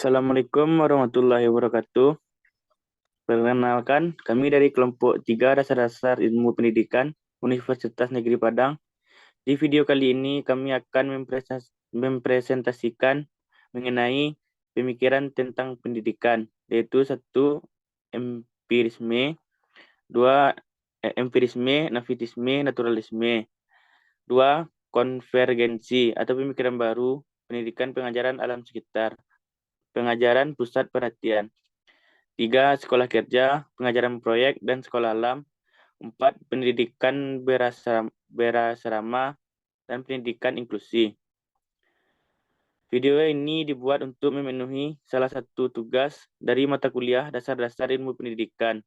Assalamualaikum warahmatullahi wabarakatuh. Perkenalkan, kami dari kelompok 3 Dasar-Dasar Ilmu Pendidikan Universitas Negeri Padang. Di video kali ini kami akan mempresentasikan mengenai pemikiran tentang pendidikan, yaitu satu empirisme, dua empirisme, nafisme, naturalisme, dua konvergensi atau pemikiran baru, pendidikan pengajaran alam sekitar, pengajaran pusat perhatian. 3. Sekolah kerja, pengajaran proyek, dan sekolah alam. 4. Pendidikan berasrama, dan pendidikan inklusi. Video ini dibuat untuk memenuhi salah satu tugas dari mata kuliah Dasar-Dasar Ilmu Pendidikan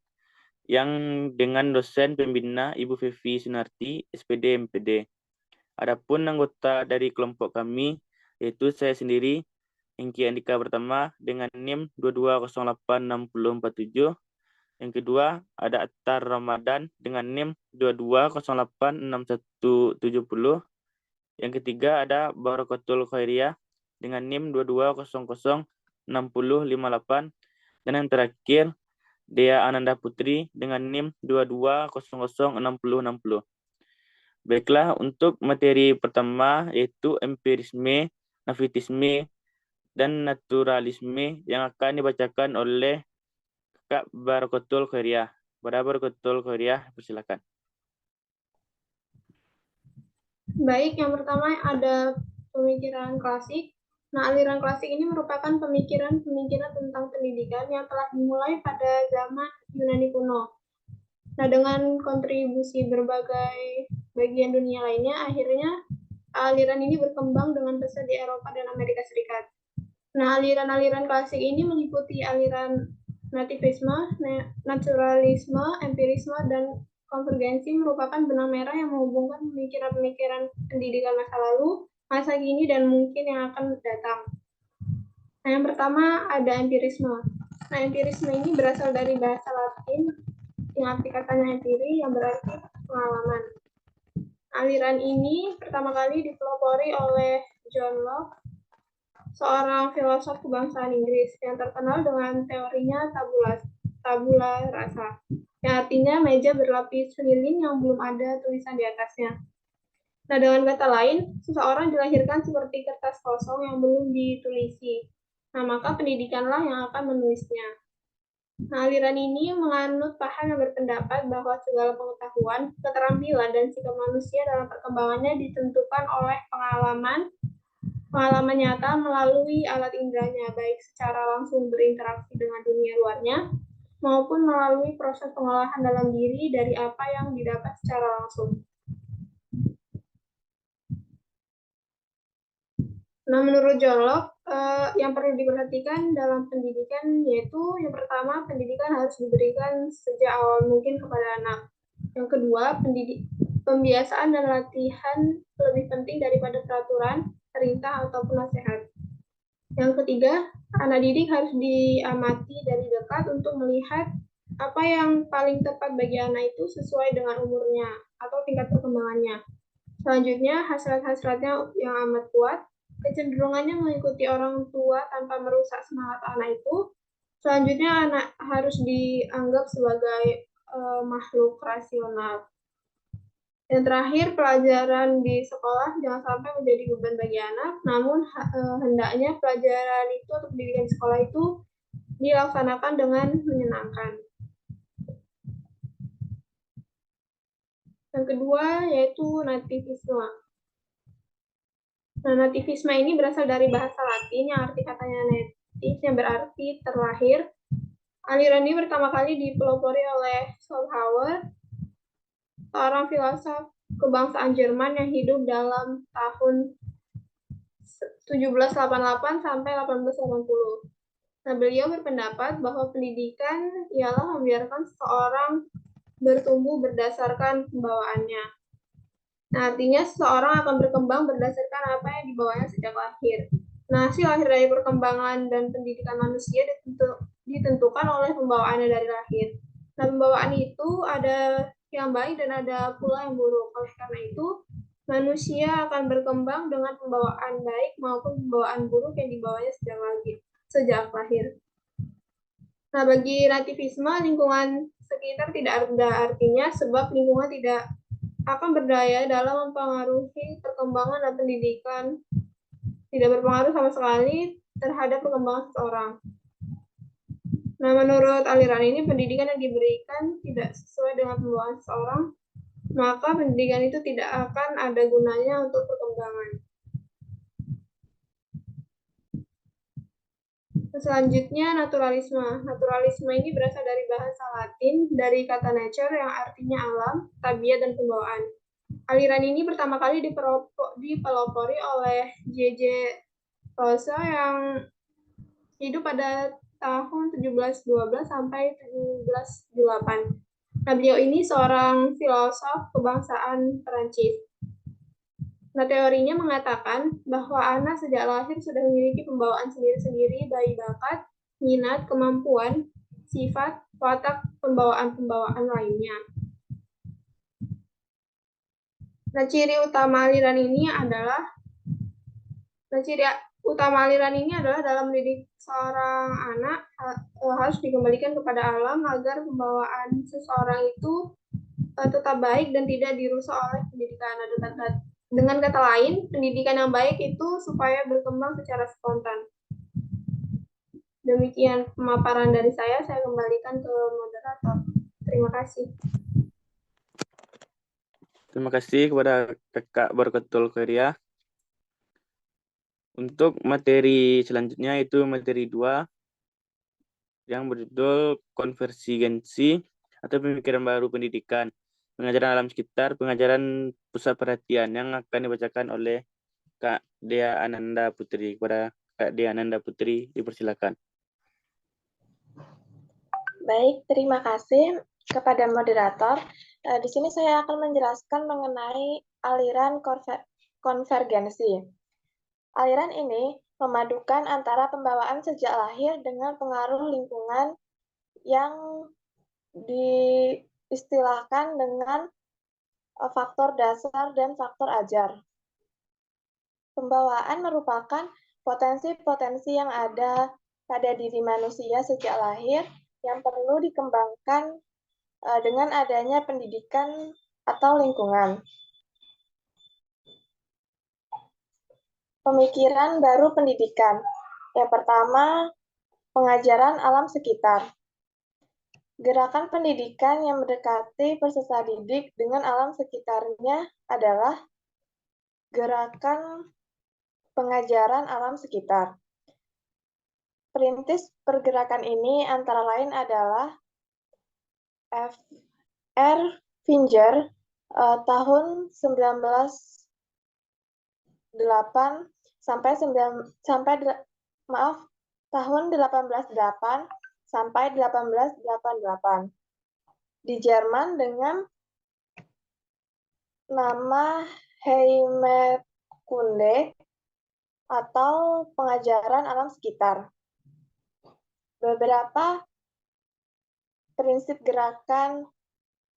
yang dengan dosen pembina Ibu Fevi Sunarti, SPD MPD. Adapun anggota dari kelompok kami, yaitu saya sendiri, Hengki Andika pertama dengan NIM 22086047. Yang kedua ada Attar Ramadan dengan NIM 22086170. Yang ketiga ada Barokatul Khairiyah dengan NIM 22006058. Dan yang terakhir Dea Ananda Putri dengan NIM 22006060. Baiklah, untuk materi pertama yaitu empirisme, nafisme, dan naturalisme yang akan dibacakan oleh Kak Barokatul Khairiyah. Barokatul Khairiyah, persilakan. Baik, yang pertama ada pemikiran klasik. Nah, aliran klasik ini merupakan pemikiran-pemikiran tentang pendidikan yang telah dimulai pada zaman Yunani kuno. Nah, dengan kontribusi berbagai bagian dunia lainnya, akhirnya aliran ini berkembang dengan pesat di Eropa dan Amerika Serikat. Nah, aliran-aliran klasik ini meliputi aliran nativisme, naturalisme, empirisme, dan konvergensi merupakan benang merah yang menghubungkan pemikiran-pemikiran pendidikan masa lalu, masa kini, dan mungkin yang akan datang. Nah, yang pertama ada empirisme. Nah, empirisme ini berasal dari bahasa Latin yang arti katanya empiri, yang berarti pengalaman. Aliran ini pertama kali dipelopori oleh John Locke, seorang filosof kebangsaan Inggris yang terkenal dengan teorinya tabula rasa, yang artinya meja berlapis lilin yang belum ada tulisan di atasnya. Nah, dengan kata lain, seseorang dilahirkan seperti kertas kosong yang belum ditulisi. Nah, maka pendidikanlah yang akan menulisnya. Nah, aliran ini menganut paham yang berpendapat bahwa segala pengetahuan, keterampilan, dan sikap manusia dalam perkembangannya ditentukan oleh pengalaman nyata melalui alat inderanya, baik secara langsung berinteraksi dengan dunia luarnya, maupun melalui proses pengolahan dalam diri dari apa yang didapat secara langsung. Nah, menurut John Locke, yang perlu diperhatikan dalam pendidikan yaitu yang pertama, pendidikan harus diberikan sejak awal mungkin kepada anak. Yang kedua, pembiasaan dan latihan lebih penting daripada peraturan, perintah, ataupun nasihat. Yang ketiga, anak didik harus diamati dari dekat untuk melihat apa yang paling tepat bagi anak itu sesuai dengan umurnya atau tingkat perkembangannya. Selanjutnya, hasrat-hasratnya yang amat kuat, kecenderungannya mengikuti orang tua tanpa merusak semangat anak itu. Selanjutnya, anak harus dianggap sebagai makhluk rasional. Yang terakhir, pelajaran di sekolah jangan sampai menjadi beban bagi anak, namun hendaknya pelajaran itu atau pendidikan di sekolah itu dilaksanakan dengan menyenangkan. Yang kedua yaitu nativisme. Nah, nativisme ini berasal dari bahasa Latin yang arti katanya native, yang berarti terlahir. Aliran ini pertama kali dipelopori oleh Schopenhauer, seorang filosof kebangsaan Jerman yang hidup dalam tahun 1788 sampai 1880. Nah, beliau berpendapat bahwa pendidikan ialah membiarkan seseorang bertumbuh berdasarkan pembawaannya. Nah, artinya seseorang akan berkembang berdasarkan apa yang dibawanya sejak lahir. Nah, hasil lahir dari perkembangan dan pendidikan manusia ditentukan oleh pembawaannya dari lahir. Nah, pembawaan itu ada yang baik dan ada pula yang buruk. Oleh karena itu, manusia akan berkembang dengan pembawaan baik maupun pembawaan buruk yang dibawanya sejak lahir. sejak lahir. Nah, bagi nativisme, lingkungan sekitar tidak ada artinya sebab lingkungan tidak akan berdaya dalam mempengaruhi perkembangan dan pendidikan, tidak berpengaruh sama sekali terhadap perkembangan seseorang. Nah, menurut aliran ini, pendidikan yang diberikan tidak sesuai dengan pembawaan seseorang, maka pendidikan itu tidak akan ada gunanya untuk perkembangan. Selanjutnya, naturalisme. Naturalisme ini berasal dari bahasa Latin, dari kata nature yang artinya alam, tabiat, dan pembawaan. Aliran ini pertama kali dipelopori oleh J.J. Rousseau yang hidup pada tahun 1712 sampai 1708. Nah, beliau ini seorang filosof kebangsaan Perancis. Nah, teorinya mengatakan bahwa anak sejak lahir sudah memiliki pembawaan sendiri-sendiri, baik bakat, minat, kemampuan, sifat, watak, pembawaan-pembawaan lainnya. Nah, ciri utama aliran ini adalah dalam mendidik seorang anak harus dikembalikan kepada alam agar pembawaan seseorang itu tetap baik dan tidak dirusak oleh pendidikan. Dengan kata lain, pendidikan yang baik itu supaya berkembang secara spontan. Demikian pemaparan dari saya kembalikan ke moderator. Terima kasih. Terima kasih kepada Kakak Barakatul Khairia. Untuk materi selanjutnya itu materi 2 yang berjudul konvergensi atau pemikiran baru pendidikan, pengajaran alam sekitar, pengajaran pusat perhatian yang akan dibacakan oleh Kak Dea Ananda Putri. Kepada Kak Dea Ananda Putri, dipersilakan. Baik, terima kasih kepada moderator. Di sini saya akan menjelaskan mengenai aliran konvergensi. Aliran ini memadukan antara pembawaan sejak lahir dengan pengaruh lingkungan yang diistilahkan dengan faktor dasar dan faktor ajar. Pembawaan merupakan potensi-potensi yang ada pada diri manusia sejak lahir yang perlu dikembangkan dengan adanya pendidikan atau lingkungan. Pemikiran baru pendidikan. Yang pertama, pengajaran alam sekitar. Gerakan pendidikan yang mendekati peserta didik dengan alam sekitarnya adalah gerakan pengajaran alam sekitar. Perintis pergerakan ini antara lain adalah F.R. Finger tahun 1908 tahun 1808 sampai 1888 di Jerman dengan nama Heimatkunde atau pengajaran alam sekitar. Beberapa prinsip gerakan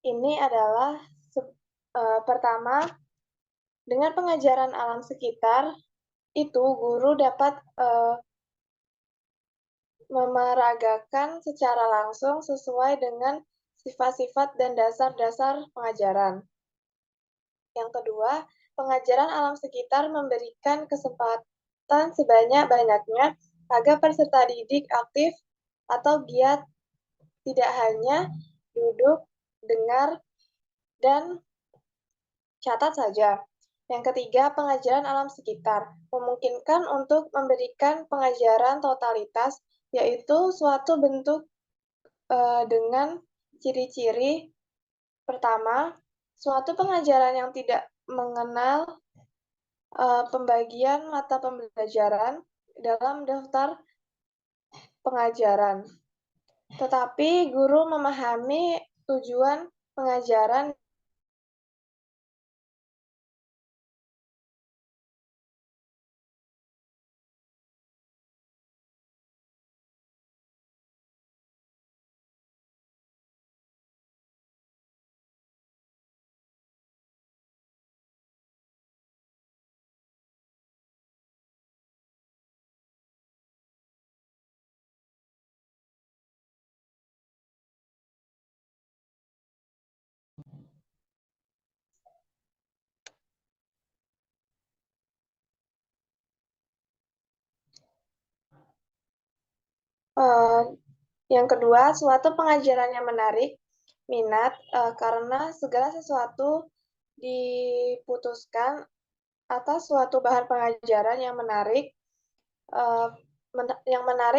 ini adalah pertama, dengan pengajaran alam sekitar itu guru dapat memeragakan secara langsung sesuai dengan sifat-sifat dan dasar-dasar pengajaran. Yang kedua, pengajaran alam sekitar memberikan kesempatan sebanyak-banyaknya agar peserta didik aktif atau giat, tidak hanya duduk, dengar, dan catat saja. Yang ketiga, pengajaran alam sekitar memungkinkan untuk memberikan pengajaran totalitas, yaitu suatu bentuk dengan ciri-ciri. Pertama, suatu pengajaran yang tidak mengenal pembagian mata pembelajaran dalam daftar pengajaran. Tetapi guru memahami tujuan pengajaran Yang kedua, suatu pengajaran yang menarik, minat, karena segala sesuatu diputuskan atas suatu bahan pengajaran yang menarik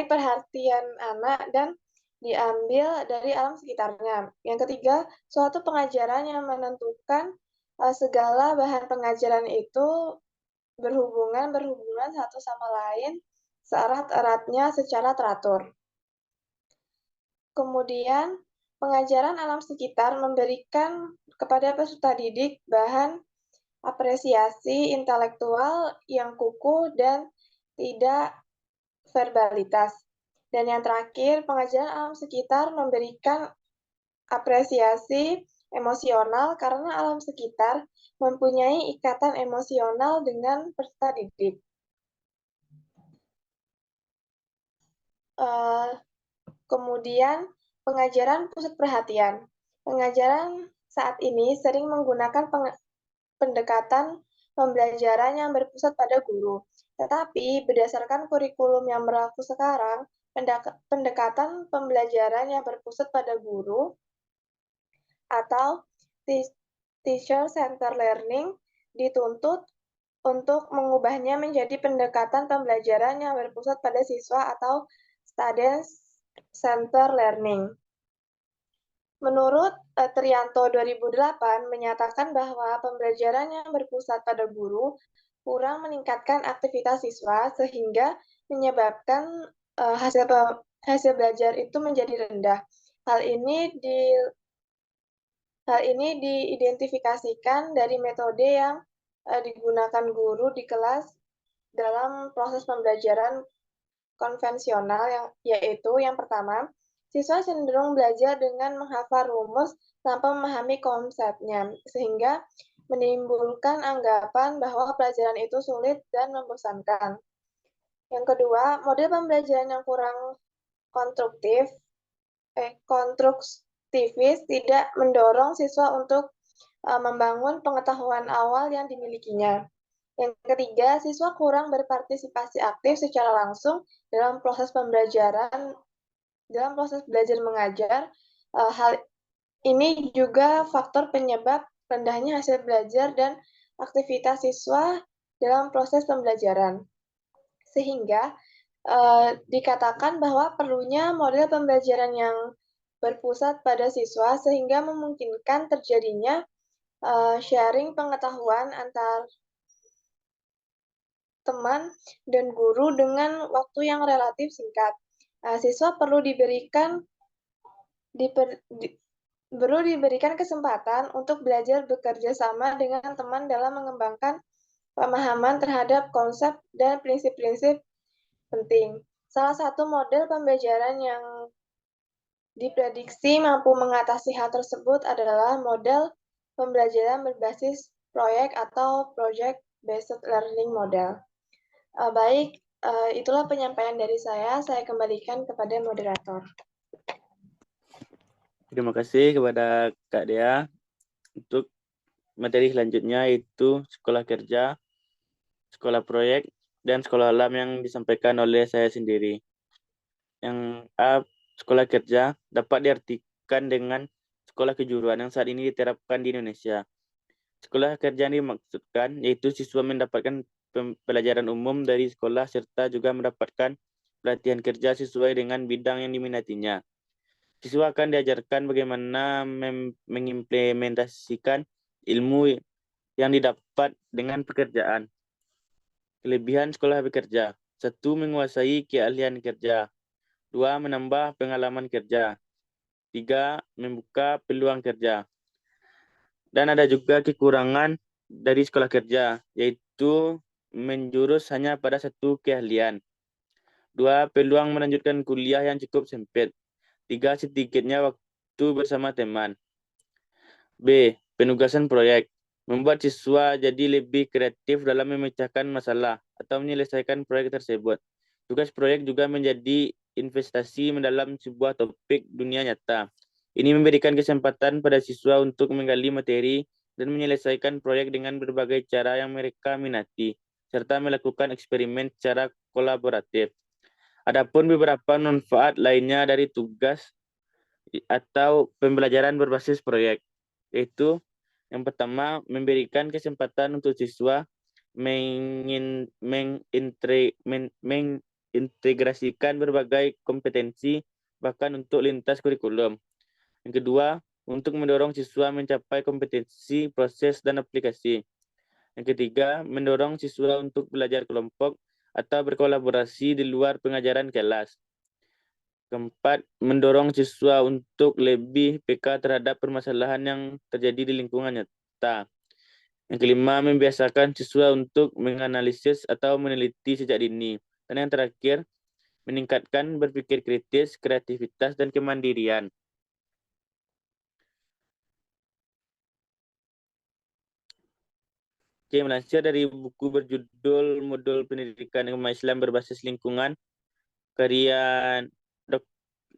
perhatian anak dan diambil dari alam sekitarnya. Yang ketiga, suatu pengajaran yang menentukan segala bahan pengajaran itu berhubungan satu sama lain seerat-eratnya secara teratur. Kemudian, pengajaran alam sekitar memberikan kepada peserta didik bahan apresiasi intelektual yang kukuh dan tidak verbalitas. Dan yang terakhir, pengajaran alam sekitar memberikan apresiasi emosional karena alam sekitar mempunyai ikatan emosional dengan peserta didik. Kemudian, pengajaran pusat perhatian. Pengajaran saat ini sering menggunakan pendekatan pembelajaran yang berpusat pada guru. Tetapi berdasarkan kurikulum yang berlaku sekarang, pendekatan pembelajaran yang berpusat pada guru atau teacher-centered learning dituntut untuk mengubahnya menjadi pendekatan pembelajaran yang berpusat pada siswa atau student-centered learning. Menurut Trianto 2008 menyatakan bahwa pembelajaran yang berpusat pada guru kurang meningkatkan aktivitas siswa sehingga menyebabkan hasil belajar itu menjadi rendah. Hal ini diidentifikasikan dari metode yang digunakan guru di kelas dalam proses pembelajaran konvensional, yaitu yang pertama, siswa cenderung belajar dengan menghafal rumus tanpa memahami konsepnya, sehingga menimbulkan anggapan bahwa pelajaran itu sulit dan membosankan. Yang kedua, model pembelajaran yang kurang konstruktivis tidak mendorong siswa untuk membangun pengetahuan awal yang dimilikinya. Yang ketiga, siswa kurang berpartisipasi aktif secara langsung dalam proses pembelajaran, dalam proses belajar mengajar. Hal ini juga faktor penyebab rendahnya hasil belajar dan aktivitas siswa dalam proses pembelajaran. Sehingga dikatakan bahwa perlunya model pembelajaran yang berpusat pada siswa sehingga memungkinkan terjadinya sharing pengetahuan antar teman dan guru dengan waktu yang relatif singkat. Siswa perlu diberikan kesempatan untuk belajar bekerja sama dengan teman dalam mengembangkan pemahaman terhadap konsep dan prinsip-prinsip penting. Salah satu model pembelajaran yang diprediksi mampu mengatasi hal tersebut adalah model pembelajaran berbasis proyek atau project-based learning model. Baik, itulah penyampaian dari saya. Saya kembalikan kepada moderator. Terima kasih kepada Kak Dea. Untuk materi selanjutnya yaitu sekolah kerja, sekolah proyek, dan sekolah alam yang disampaikan oleh saya sendiri. Yang A, sekolah kerja dapat diartikan dengan sekolah kejuruan yang saat ini diterapkan di Indonesia. Sekolah kerja yang dimaksudkan yaitu siswa mendapatkan pelajaran umum dari sekolah serta juga mendapatkan pelatihan kerja sesuai dengan bidang yang diminatinya. Siswa akan diajarkan bagaimana mengimplementasikan ilmu yang didapat dengan pekerjaan. Kelebihan sekolah bekerja. 1. Menguasai keahlian kerja. 2. Menambah pengalaman kerja. 3. Membuka peluang kerja. Dan ada juga kekurangan dari sekolah kerja, yaitu menjurus hanya pada satu keahlian. 2. Peluang melanjutkan kuliah yang cukup sempit. 3. Sedikitnya waktu bersama teman. B. Penugasan proyek. Membuat siswa jadi lebih kreatif dalam memecahkan masalah atau menyelesaikan proyek tersebut. Tugas proyek juga menjadi investasi mendalam sebuah topik dunia nyata. Ini memberikan kesempatan pada siswa untuk menggali materi dan menyelesaikan proyek dengan berbagai cara yang mereka minati, serta melakukan eksperimen secara kolaboratif. Adapun beberapa manfaat lainnya dari tugas atau pembelajaran berbasis proyek, yaitu yang pertama memberikan kesempatan untuk siswa mengintegrasikan berbagai kompetensi bahkan untuk lintas kurikulum. Yang kedua, untuk mendorong siswa mencapai kompetensi proses dan aplikasi. Yang ketiga, mendorong siswa untuk belajar kelompok atau berkolaborasi di luar pengajaran kelas. Keempat, mendorong siswa untuk lebih peka terhadap permasalahan yang terjadi di lingkungan nyata. Yang kelima, membiasakan siswa untuk menganalisis atau meneliti sejak dini. Dan yang terakhir, meningkatkan berpikir kritis, kreativitas, dan kemandirian. Oke, melansir dari buku berjudul Modul Pendidikan Agama Islam Berbasis Lingkungan, karya Dr.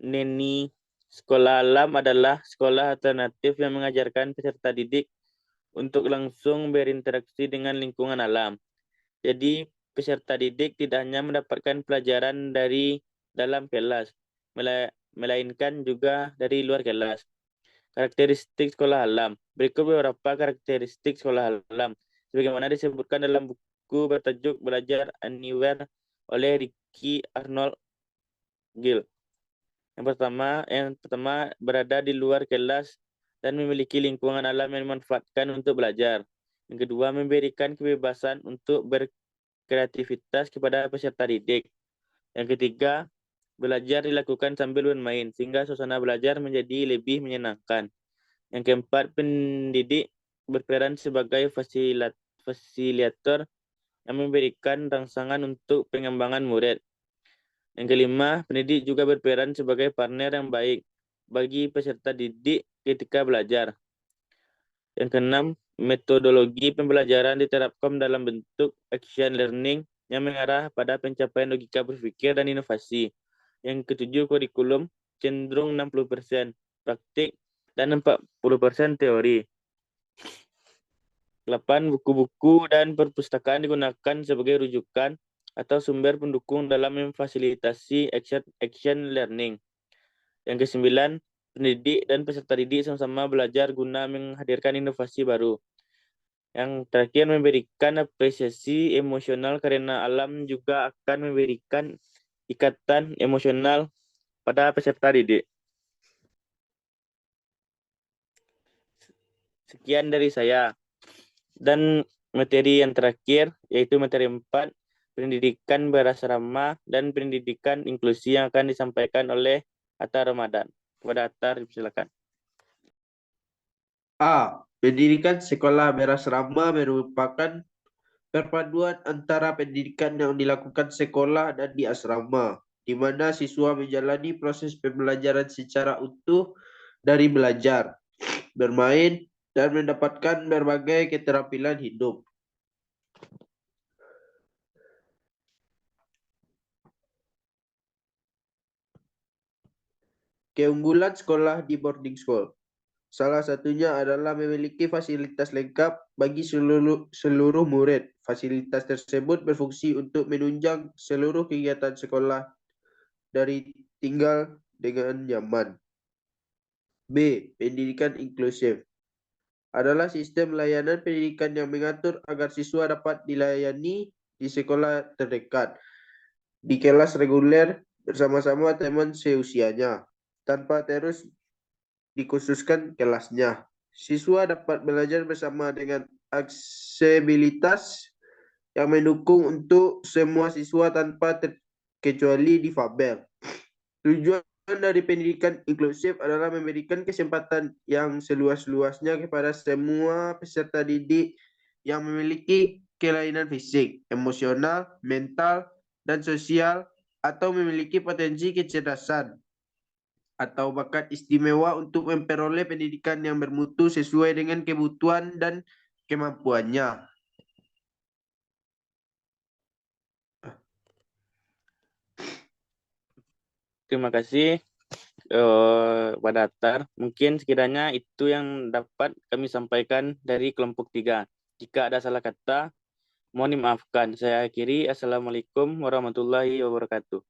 Neni, sekolah alam adalah sekolah alternatif yang mengajarkan peserta didik untuk langsung berinteraksi dengan lingkungan alam. Jadi, peserta didik tidak hanya mendapatkan pelajaran dari dalam kelas, melainkan juga dari luar kelas. Karakteristik sekolah alam. Berikut beberapa karakteristik sekolah alam, sebagaimana disebutkan dalam buku bertajuk Belajar Anywhere oleh Ricky Arnold Gill. Yang pertama berada di luar kelas dan memiliki lingkungan alam yang dimanfaatkan untuk belajar. Yang kedua, memberikan kebebasan untuk berkreativitas kepada peserta didik. Yang ketiga, belajar dilakukan sambil bermain sehingga suasana belajar menjadi lebih menyenangkan. Yang keempat, pendidik berperan sebagai fasilitator yang memberikan rangsangan untuk pengembangan murid. Yang kelima, pendidik juga berperan sebagai partner yang baik bagi peserta didik ketika belajar. Yang keenam, metodologi pembelajaran diterapkan dalam bentuk action learning yang mengarah pada pencapaian logika berpikir dan inovasi. Yang ketujuh, kurikulum cenderung 60% praktik dan 40% teori. 8. Buku-buku dan perpustakaan digunakan sebagai rujukan atau sumber pendukung dalam memfasilitasi action learning. Yang ke-9, pendidik dan peserta didik sama-sama belajar guna menghadirkan inovasi baru. Yang terakhir, memberikan apresiasi emosional karena alam juga akan memberikan ikatan emosional pada peserta didik. Sekian dari saya. Dan materi yang terakhir, yaitu materi 4, pendidikan berasrama dan pendidikan inklusi yang akan disampaikan oleh Atta Ramadan. Kepada Atta, silakan. A. Pendidikan sekolah berasrama merupakan perpaduan antara pendidikan yang dilakukan sekolah dan di asrama, di mana siswa menjalani proses pembelajaran secara utuh dari belajar, bermain, dan mendapatkan berbagai keterampilan hidup. Keunggulan sekolah di boarding school. Salah satunya adalah memiliki fasilitas lengkap bagi seluruh murid. Fasilitas tersebut berfungsi untuk menunjang seluruh kegiatan sekolah dari tinggal dengan nyaman. B. Pendidikan inklusif adalah sistem layanan pendidikan yang mengatur agar siswa dapat dilayani di sekolah terdekat, di kelas reguler bersama-sama teman seusianya, tanpa terus dikhususkan kelasnya. Siswa dapat belajar bersama dengan aksesibilitas yang mendukung untuk semua siswa tanpa terkecuali difabel. Tujuan dari pendidikan inklusif adalah memberikan kesempatan yang seluas-luasnya kepada semua peserta didik yang memiliki kelainan fisik, emosional, mental, dan sosial, atau memiliki potensi kecerdasan atau bakat istimewa untuk memperoleh pendidikan yang bermutu sesuai dengan kebutuhan dan kemampuannya. Terima kasih pada Atta. Mungkin sekiranya itu yang dapat kami sampaikan dari kelompok 3. Jika ada salah kata, mohon dimaafkan. Saya akhiri. Assalamualaikum warahmatullahi wabarakatuh.